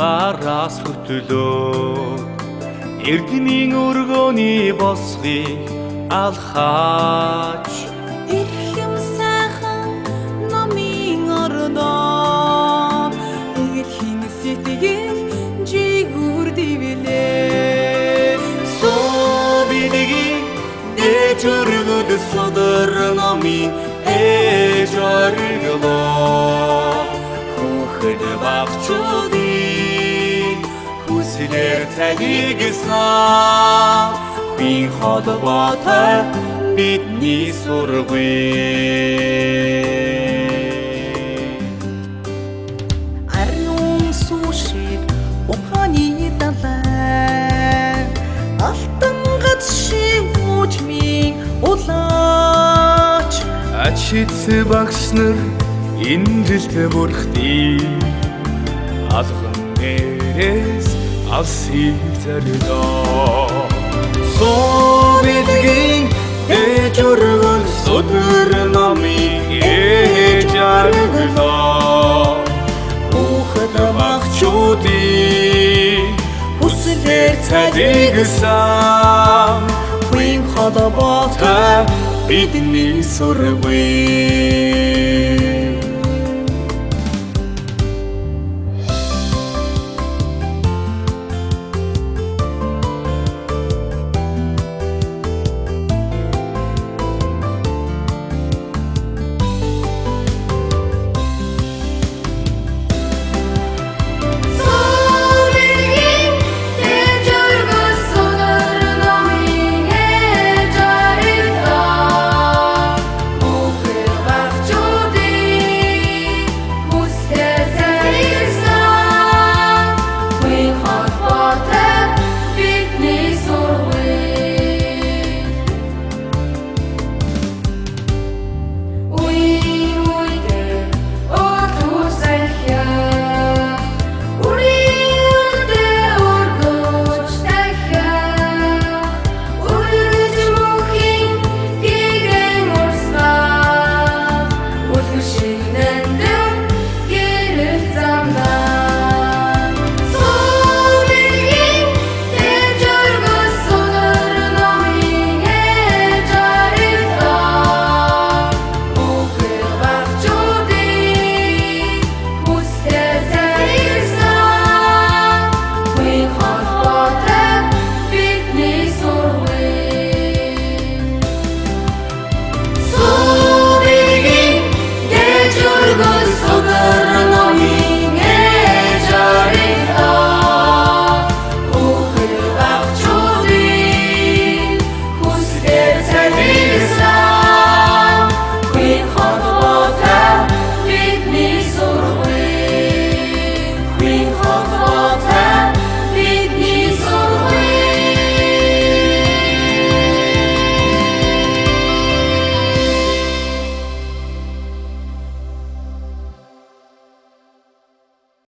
бараас хөтлөөд эрдмийн өргөний босхийг алхаач Эрхэм сайхан номын ордоо эрхэм сэтгэл жигүр дивлээ Собидгийн ээж өргөд содөр номын ээж орглоо Хөхөд багчуудын хүслэр цалигсан Хин холбоотой бидний сургууль Ариун суушиг ухааны далай Алтан гац шиг мужмийн улаач Ачит багш нар энэ жилд бүрхтий алган дээрээс алсыг зорилоо Собидгийн ээж өргөл содөр номын ээж орглоо Хөхөд багчуудын хүслэр цалигсан Хин холбоотой бидний сургууль